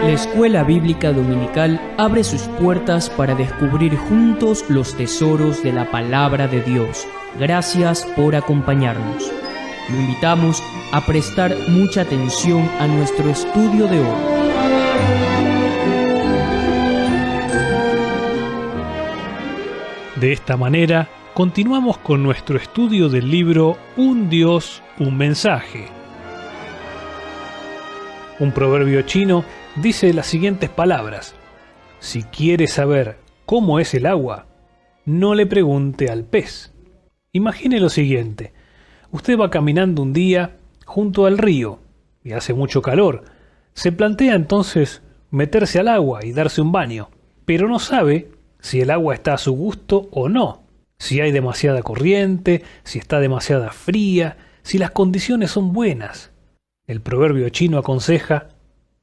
La Escuela Bíblica Dominical abre sus puertas para descubrir juntos los tesoros de la Palabra de Dios. Gracias por acompañarnos. Lo invitamos a prestar mucha atención a nuestro estudio de hoy. De esta manera, continuamos con nuestro estudio del libro Un Dios, un mensaje. Un proverbio chino dice las siguientes palabras: si quiere saber cómo es el agua, no le pregunte al pez. Imagine lo siguiente: usted va caminando un día junto al río y hace mucho calor. Se plantea entonces meterse al agua y darse un baño, pero no sabe si el agua está a su gusto o no, si hay demasiada corriente, si está demasiada fría, si las condiciones son buenas. El proverbio chino aconseja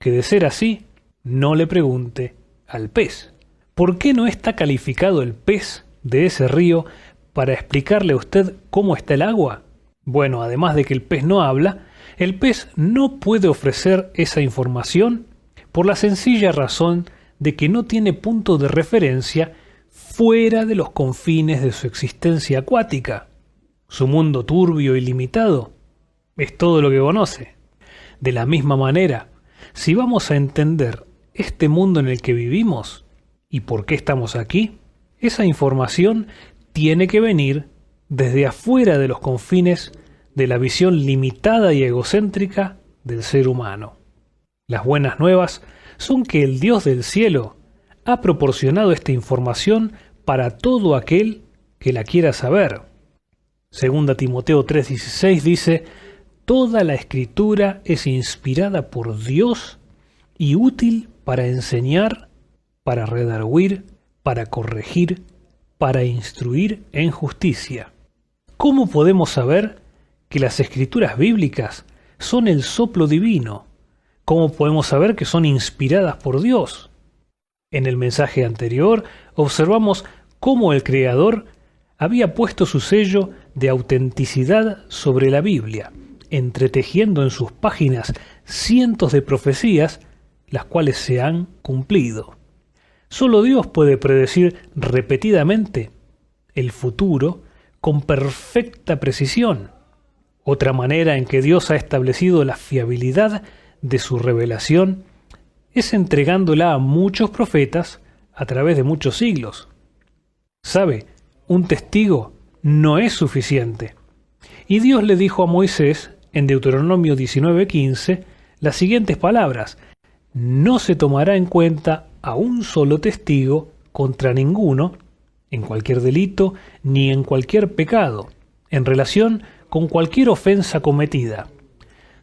que, de ser así, no le pregunte al pez. ¿Por qué no está calificado el pez de ese río para explicarle a usted cómo está el agua? Bueno, además de que el pez no habla, el pez no puede ofrecer esa información por la sencilla razón de que no tiene punto de referencia fuera de los confines de su existencia acuática. Su mundo turbio y limitado es todo lo que conoce. De la misma manera, si vamos a entender este mundo en el que vivimos y por qué estamos aquí, esa información tiene que venir desde afuera de los confines de la visión limitada y egocéntrica del ser humano. Las buenas nuevas son que el Dios del cielo ha proporcionado esta información para todo aquel que la quiera saber. Segunda Timoteo 3:16 dice: toda la Escritura es inspirada por Dios y útil para enseñar, para redarguir, para corregir, para instruir en justicia. ¿Cómo podemos saber que las Escrituras bíblicas son el soplo divino? ¿Cómo podemos saber que son inspiradas por Dios? En el mensaje anterior observamos cómo el Creador había puesto su sello de autenticidad sobre la Biblia, entretejiendo en sus páginas cientos de profecías, las cuales se han cumplido. Solo Dios puede predecir repetidamente el futuro con perfecta precisión. Otra manera en que Dios ha establecido la fiabilidad de su revelación es entregándola a muchos profetas a través de muchos siglos. ¿Sabe? Un testigo no es suficiente. Y Dios le dijo a Moisés en Deuteronomio 19:15 las siguientes palabras: no se tomará en cuenta a un solo testigo contra ninguno, en cualquier delito ni en cualquier pecado, en relación con cualquier ofensa cometida.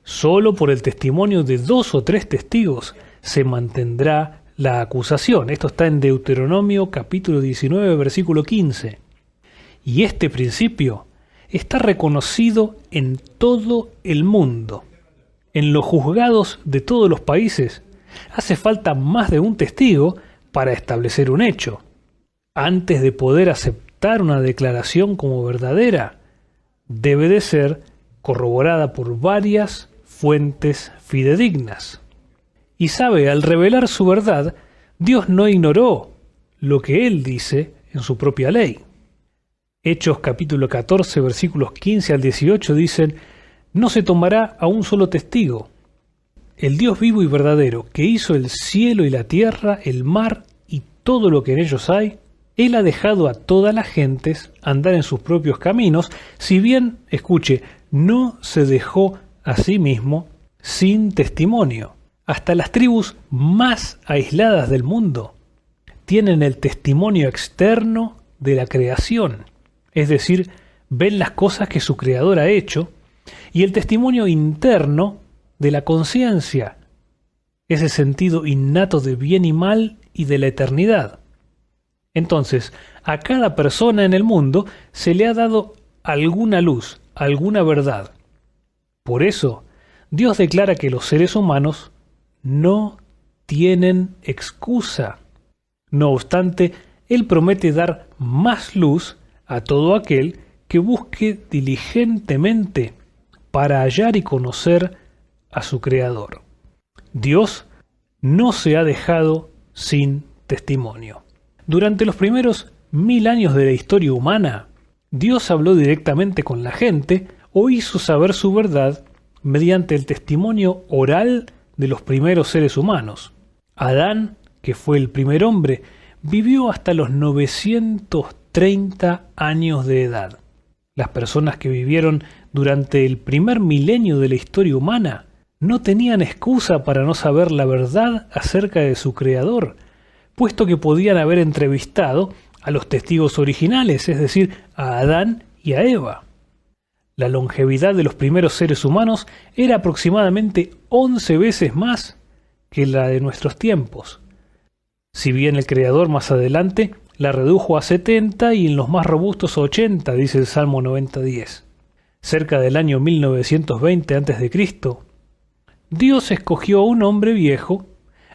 Solo por el testimonio de 2 o 3 testigos se mantendrá la acusación. Esto está en Deuteronomio capítulo 19, versículo 15. Y este principio está reconocido en todo el mundo. En los juzgados de todos los países hace falta más de un testigo para establecer un hecho. Antes de poder aceptar una declaración como verdadera, debe de ser corroborada por varias fuentes fidedignas. Y sabe, al revelar su verdad, Dios no ignoró lo que Él dice en su propia ley. Hechos capítulo 14, versículos 15 al 18 dicen: no se tomará a un solo testigo. El Dios vivo y verdadero, que hizo el cielo y la tierra, el mar y todo lo que en ellos hay, Él ha dejado a todas las gentes andar en sus propios caminos, si bien, escuche, no se dejó a sí mismo sin testimonio. Hasta las tribus más aisladas del mundo tienen el testimonio externo de la creación, es decir, ven las cosas que su Creador ha hecho, y el testimonio interno de la conciencia, ese sentido innato de bien y mal y de la eternidad. Entonces, a cada persona en el mundo se le ha dado alguna luz, alguna verdad. Por eso, Dios declara que los seres humanos no tienen excusa. No obstante, Él promete dar más luz a todo aquel que busque diligentemente para hallar y conocer a su Creador. Dios no se ha dejado sin testimonio. Durante los primeros 1000 años de la historia humana, Dios habló directamente con la gente o hizo saber su verdad mediante el testimonio oral de los primeros seres humanos. Adán, que fue el primer hombre, vivió hasta los 930 años de edad. Las personas que vivieron durante el primer milenio de la historia humana no tenían excusa para no saber la verdad acerca de su creador, puesto que podían haber entrevistado a los testigos originales, es decir, a Adán y a Eva. La longevidad de los primeros seres humanos era aproximadamente 11 veces más que la de nuestros tiempos. Si bien el Creador más adelante la redujo a 70 y en los más robustos a 80, dice el Salmo 90:10. Cerca del año 1920 a.C., Dios escogió a un hombre viejo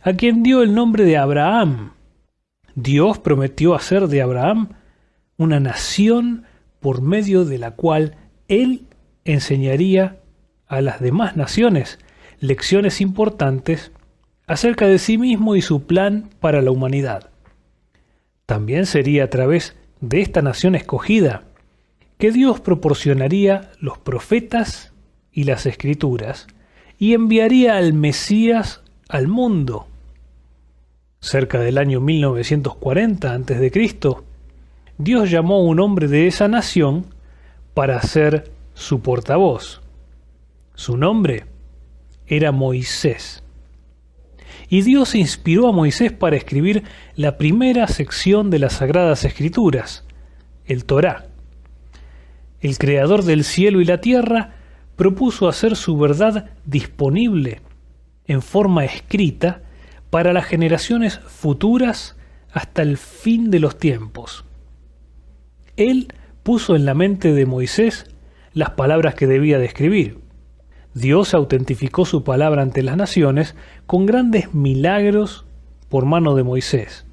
a quien dio el nombre de Abraham. Dios prometió hacer de Abraham una nación por medio de la cual él enseñaría a las demás naciones lecciones importantes acerca de sí mismo y su plan para la humanidad. También sería a través de esta nación escogida que Dios proporcionaría los profetas y las escrituras y enviaría al Mesías al mundo. Cerca del año 1940 a.C., Dios llamó a un hombre de esa nación para ser su portavoz. Su nombre era Moisés. Y Dios inspiró a Moisés para escribir la primera sección de las Sagradas Escrituras, el Torá. El Creador del cielo y la tierra propuso hacer su verdad disponible en forma escrita para las generaciones futuras hasta el fin de los tiempos. Él puso en la mente de Moisés las palabras que debía de escribir. Dios autentificó su palabra ante las naciones con grandes milagros por mano de Moisés.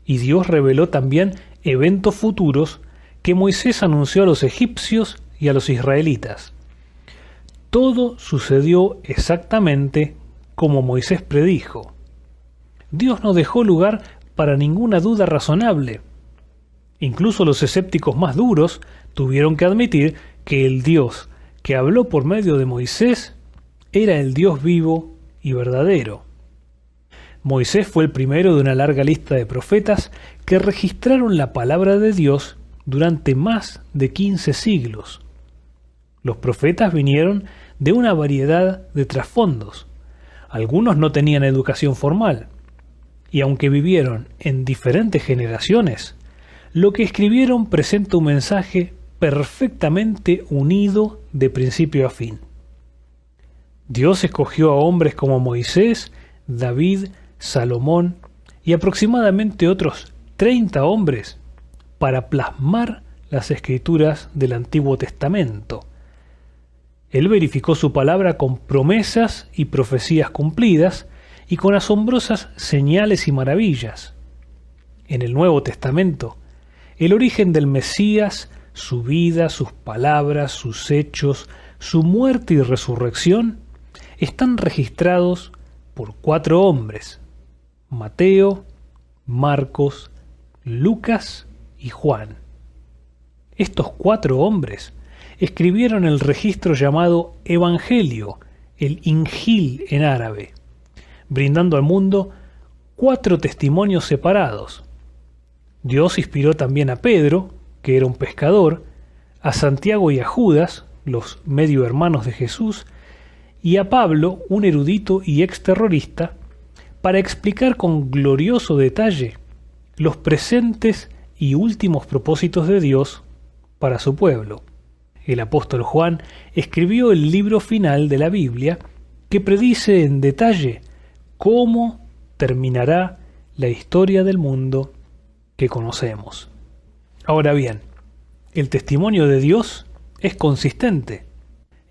Y Dios reveló también eventos futuros que Moisés anunció a los egipcios y a los israelitas. Todo sucedió exactamente como Moisés predijo. Dios no dejó lugar para ninguna duda razonable. Incluso los escépticos más duros tuvieron que admitir que el Dios que habló por medio de Moisés era el Dios vivo y verdadero. Moisés fue el primero de una larga lista de profetas que registraron la palabra de Dios durante más de 15 siglos. Los profetas vinieron de una variedad de trasfondos. Algunos no tenían educación formal, y aunque vivieron en diferentes generaciones, lo que escribieron presenta un mensaje perfectamente unido de principio a fin. Dios escogió a hombres como Moisés, David, Salomón y aproximadamente otros 30 hombres para plasmar las escrituras del Antiguo Testamento. Él verificó su palabra con promesas y profecías cumplidas y con asombrosas señales y maravillas. En el Nuevo Testamento, el origen del Mesías, su vida, sus palabras, sus hechos, su muerte y resurrección están registrados por 4 hombres: Mateo, Marcos, Lucas y Juan. Estos 4 hombres escribieron el registro llamado Evangelio, el Injil en árabe, brindando al mundo 4 testimonios separados. Dios inspiró también a Pedro, que era un pescador, a Santiago y a Judas, los medio hermanos de Jesús, y a Pablo, un erudito y exterrorista, para explicar con glorioso detalle los presentes y últimos propósitos de Dios para su pueblo. El apóstol Juan escribió el libro final de la Biblia, que predice en detalle cómo terminará la historia del mundo que conocemos. Ahora bien, el testimonio de Dios es consistente.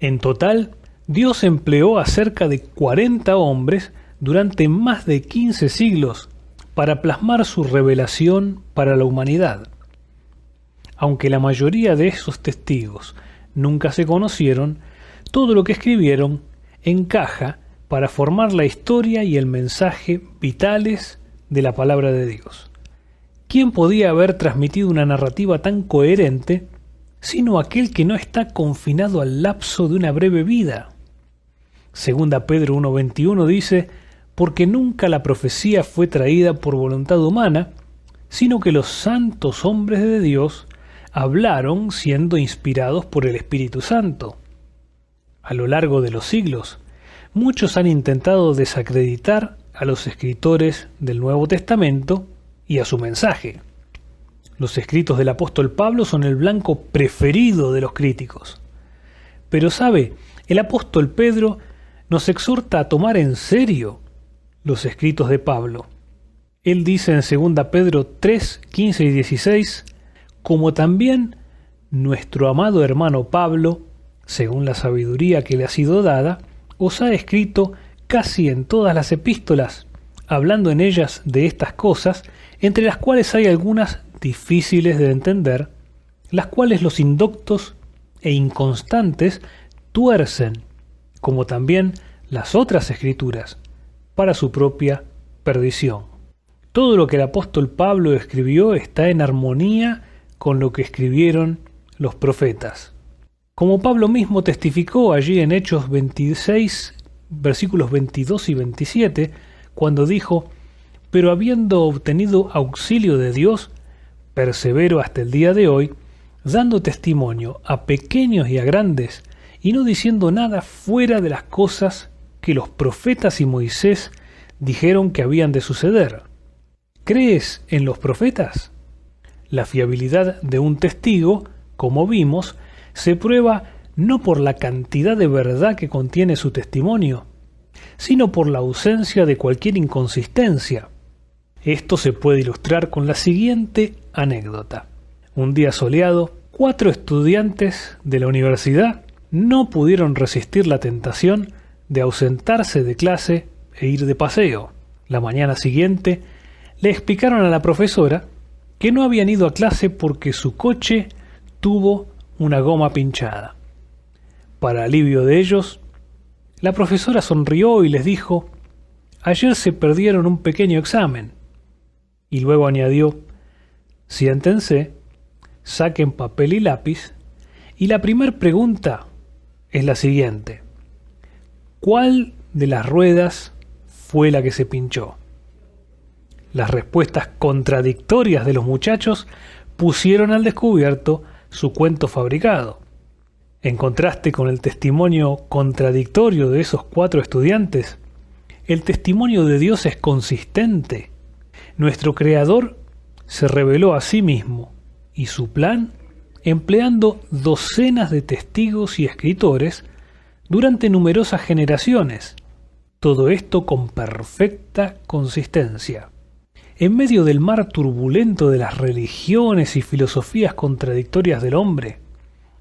En total, Dios empleó a cerca de 40 hombres durante más de 15 siglos para plasmar su revelación para la humanidad. Aunque la mayoría de esos testigos nunca se conocieron, todo lo que escribieron encaja para formar la historia y el mensaje vitales de la palabra de Dios. ¿Quién podía haber transmitido una narrativa tan coherente sino aquel que no está confinado al lapso de una breve vida? Segunda Pedro 1:21 dice: porque nunca la profecía fue traída por voluntad humana, sino que los santos hombres de Dios hablaron siendo inspirados por el Espíritu Santo. A lo largo de los siglos, muchos han intentado desacreditar a los escritores del Nuevo Testamento y a su mensaje. Los escritos del apóstol Pablo son el blanco preferido de los críticos. Pero sabe, el apóstol Pedro nos exhorta a tomar en serio los escritos de Pablo. Él dice en 2 Pedro 3, 15 y 16, como también nuestro amado hermano Pablo, según la sabiduría que le ha sido dada, os ha escrito casi en todas las epístolas, hablando en ellas de estas cosas, entre las cuales hay algunas difíciles de entender, las cuales los indoctos e inconstantes tuercen, como también las otras escrituras, para su propia perdición. Todo lo que el apóstol Pablo escribió está en armonía con lo que escribieron los profetas. Como Pablo mismo testificó allí en Hechos 26, versículos 22 y 27, cuando dijo: pero habiendo obtenido auxilio de Dios, persevero hasta el día de hoy, dando testimonio a pequeños y a grandes, y no diciendo nada fuera de las cosas que los profetas y Moisés dijeron que habían de suceder. ¿Crees en los profetas? La fiabilidad de un testigo, como vimos, se prueba no por la cantidad de verdad que contiene su testimonio, sino por la ausencia de cualquier inconsistencia. Esto se puede ilustrar con la siguiente anécdota. Un día soleado, 4 estudiantes de la universidad no pudieron resistir la tentación de ausentarse de clase e ir de paseo. La mañana siguiente le explicaron a la profesora que no habían ido a clase porque su coche tuvo una goma pinchada. Para alivio de ellos, la profesora sonrió y les dijo: ayer se perdieron un pequeño examen. Y luego añadió: siéntense, saquen papel y lápiz, y la primera pregunta es la siguiente: ¿cuál de las ruedas fue la que se pinchó? Las respuestas contradictorias de los muchachos pusieron al descubierto su cuento fabricado. En contraste con el testimonio contradictorio de esos 4 estudiantes, el testimonio de Dios es consistente. Nuestro Creador se reveló a sí mismo y su plan empleando docenas de testigos y escritores durante numerosas generaciones. Todo esto con perfecta consistencia. En medio del mar turbulento de las religiones y filosofías contradictorias del hombre,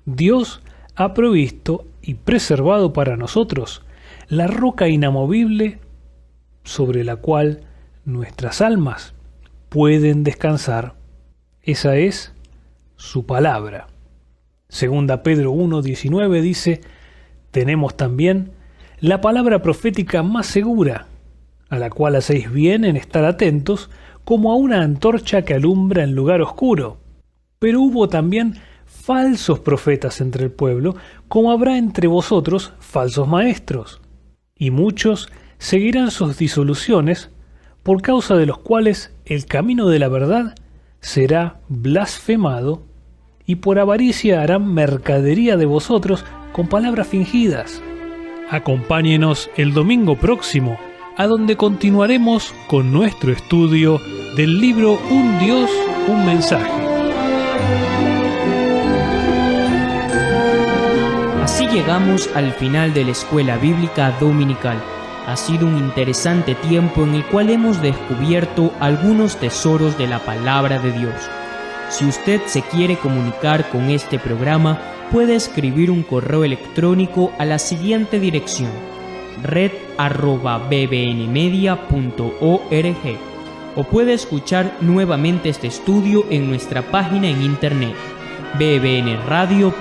Dios ha provisto y preservado para nosotros la roca inamovible sobre la cual nuestras almas pueden descansar. Esa es su palabra. Segunda Pedro 1:19 dice: tenemos también la palabra profética más segura, a la cual hacéis bien en estar atentos, como a una antorcha que alumbra en lugar oscuro. Pero hubo también falsos profetas entre el pueblo, como habrá entre vosotros falsos maestros. Y muchos seguirán sus disoluciones, por causa de los cuales el camino de la verdad será blasfemado, y por avaricia harán mercadería de vosotros con palabras fingidas. Acompáñenos el domingo próximo, a donde continuaremos con nuestro estudio del libro Un Dios, un mensaje. Así llegamos al final de la Escuela Bíblica Dominical. Ha sido un interesante tiempo en el cual hemos descubierto algunos tesoros de la palabra de Dios. Si usted se quiere comunicar con este programa, puede escribir un correo electrónico a la siguiente dirección: red@bbnmedia.org, o puede escuchar nuevamente este estudio en nuestra página en internet bbnradio.org.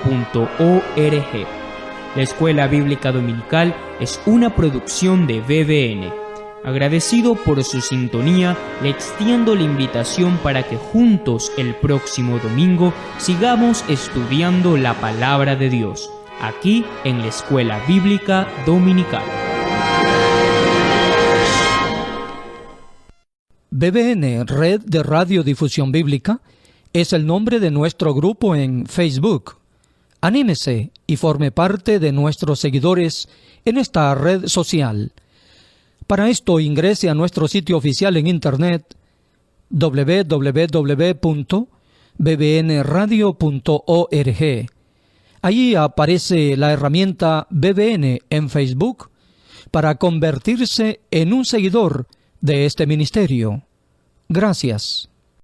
La Escuela Bíblica Dominical es una producción de BBN. Agradecido por su sintonía, le extiendo la invitación para que juntos el próximo domingo sigamos estudiando la Palabra de Dios, aquí en la Escuela Bíblica Dominical. BBN, Red de Radiodifusión Bíblica, es el nombre de nuestro grupo en Facebook. Anímese y forme parte de nuestros seguidores en esta red social. Para esto ingrese a nuestro sitio oficial en internet www.bbnradio.org. Allí aparece la herramienta BBN en Facebook para convertirse en un seguidor de este ministerio. Gracias.